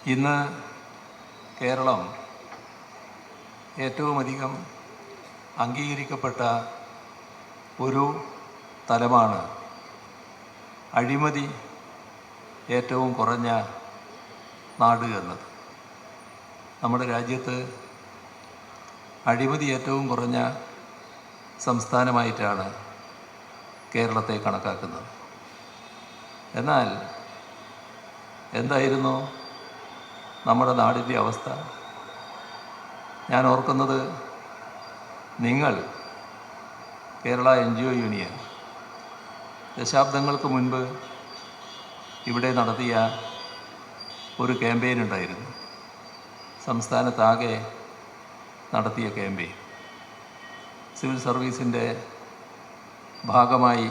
ഇന്ന് കേരളം ഏറ്റവുമധികം അംഗീകരിക്കപ്പെട്ട ഒരു തലമാണ് അഴിമതി ഏറ്റവും കുറഞ്ഞ നാട് എന്നത്. നമ്മുടെ രാജ്യത്ത് അഴിമതി ഏറ്റവും കുറഞ്ഞ സംസ്ഥാനമായിട്ടാണ് കേരളത്തെ കണക്കാക്കുന്നത്. എന്നാൽ എന്തായിരുന്നു നമ്മുടെ നാടിൻ്റെ അവസ്ഥ? ഞാൻ ഓർക്കുന്നത്, നിങ്ങൾ കേരള NGO യൂണിയൻ ദശാബ്ദങ്ങൾക്ക് മുൻപ് ഇവിടെ നടത്തിയ ഒരു ക്യാമ്പയിൻ ഉണ്ടായിരുന്നു. സംസ്ഥാനത്താകെ നടത്തിയ ക്യാമ്പയിൻ സിവിൽ സർവീസിൻ്റെ ഭാഗമായി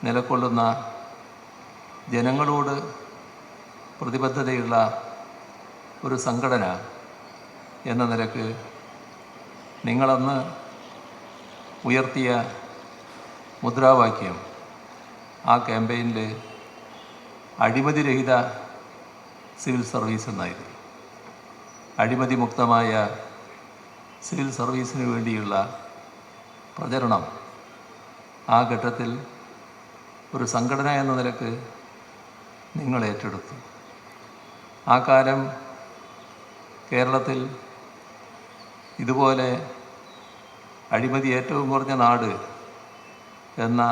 നിലകൊള്ളുന്ന ജനങ്ങളോട് പ്രതിബദ്ധതയുള്ള ഒരു സംഘടന എന്ന നിലക്ക് നിങ്ങളന്ന് ഉയർത്തിയ മുദ്രാവാക്യം ആ ക്യാമ്പയിനിൽ അഴിമതിരഹിത സിവിൽ സർവീസ് എന്നായിരുന്നു. അഴിമതി മുക്തമായ സിവിൽ സർവീസിന് വേണ്ടിയുള്ള പ്രചരണം ആ ഘട്ടത്തിൽ ഒരു സംഘടന എന്ന നിലക്ക് നിങ്ങൾ ഏറ്റെടുത്തു. ആ കാലം കേരളത്തിൽ ഇതുപോലെ അഴിമതി ഏറ്റവും കുറഞ്ഞ നാട് എന്ന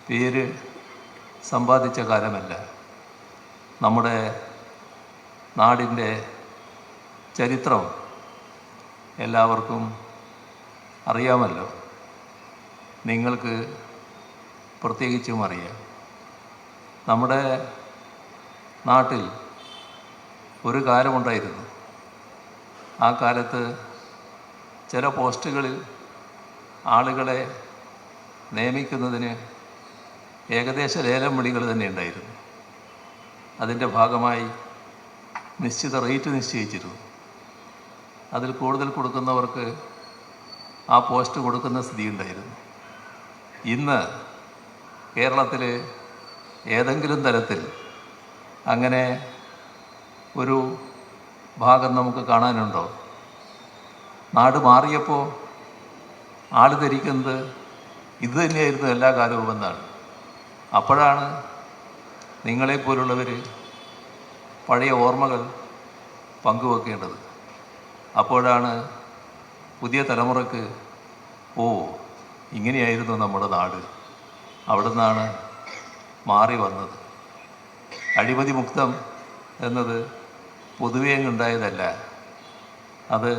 പേര് സമ്പാദിച്ച കാലമല്ല. നമ്മുടെ നാടിൻ്റെ ചരിത്രം എല്ലാവർക്കും അറിയാമല്ലോ. നിങ്ങൾക്ക് പ്രത്യേകിച്ചും അറിയാം. നമ്മുടെ നാട്ടിൽ ഒരു കാലമുണ്ടായിരുന്നു. ആ കാലത്ത് ചില പോസ്റ്റുകളിൽ ആളുകളെ നിയമിക്കുന്നതിന് ഏകദേശ ലേലം വിളികൾ തന്നെ ഉണ്ടായിരുന്നു. അതിൻ്റെ ഭാഗമായി നിശ്ചിത റേറ്റ് നിശ്ചയിച്ചിരുന്നു. അതിൽ കൂടുതൽ കൊടുക്കുന്നവർക്ക് ആ പോസ്റ്റ് കൊടുക്കുന്ന സ്ഥിതി ഉണ്ടായിരുന്നു. ഇന്ന് കേരളത്തിൽ ഏതെങ്കിലും തരത്തിൽ അങ്ങനെ ഒരു ഭാഗം നമുക്ക് കാണാനുണ്ടോ? നാട് മാറിയപ്പോൾ ആൾ ധരിക്കുന്നത് ഇത് തന്നെയായിരുന്നു എല്ലാ കാലവും എന്നാണ്. അപ്പോഴാണ് നിങ്ങളെപ്പോലുള്ളവർ പഴയ ഓർമ്മകൾ പങ്കുവെക്കേണ്ടത്. അപ്പോഴാണ് പുതിയ തലമുറക്ക് ഇങ്ങനെയായിരുന്നു നമ്മുടെ നാട്, അവിടെ നിന്നാണ് മാറി വന്നത്. അഴിമതി മുക്തം എന്നത് പൊതുവേ ഉണ്ടായതല്ല. അത്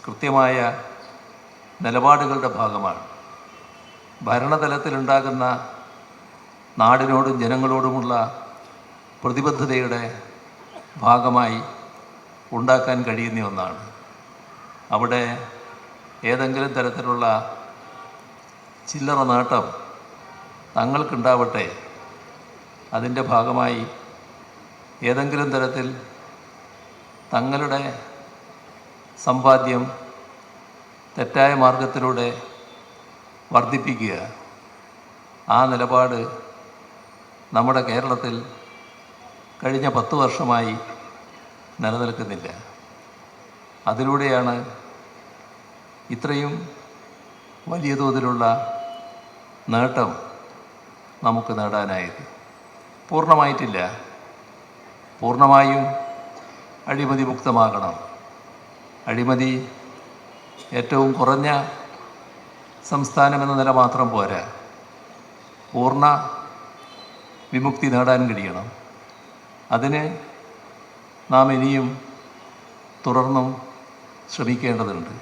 കൃത്യമായ നിലപാടുകളുടെ ഭാഗമാണ്. ഭരണതലത്തിലുണ്ടാകുന്ന നാടിനോടും ജനങ്ങളോടുമുള്ള പ്രതിബദ്ധതയുടെ ഭാഗമായി ഉണ്ടാക്കാൻ കഴിയുന്ന ഒന്നാണ്. അവിടെ ഏതെങ്കിലും തരത്തിലുള്ള ചില്ലറ നേട്ടം തങ്ങൾക്കുണ്ടാവട്ടെ, അതിൻ്റെ ഭാഗമായി ഏതെങ്കിലും തരത്തിൽ തങ്ങളുടെ സമ്പാദ്യം തെറ്റായ മാർഗത്തിലൂടെ വർദ്ധിപ്പിക്കുക, ആ നിലപാട് നമ്മുടെ കേരളത്തിൽ കഴിഞ്ഞ 10 വർഷമായി നിലനിൽക്കുന്നില്ല. അതിലൂടെയാണ് ഇത്രയും വലിയ തോതിലുള്ള നേട്ടം നമുക്ക് നേടാനായത്. പൂർണ്ണമായിട്ടില്ല. പൂർണ്ണമായും അഴിമതി മുക്തമാകണം. അഴിമതി ഏറ്റവും കുറഞ്ഞ സംസ്ഥാനമെന്ന നില മാത്രം പോരാ, പൂർണ്ണ വിമുക്തി നേടാൻ കഴിയണം. അതിന് നാം ഇനിയും തുടർന്നും ശ്രമിക്കേണ്ടതുണ്ട്.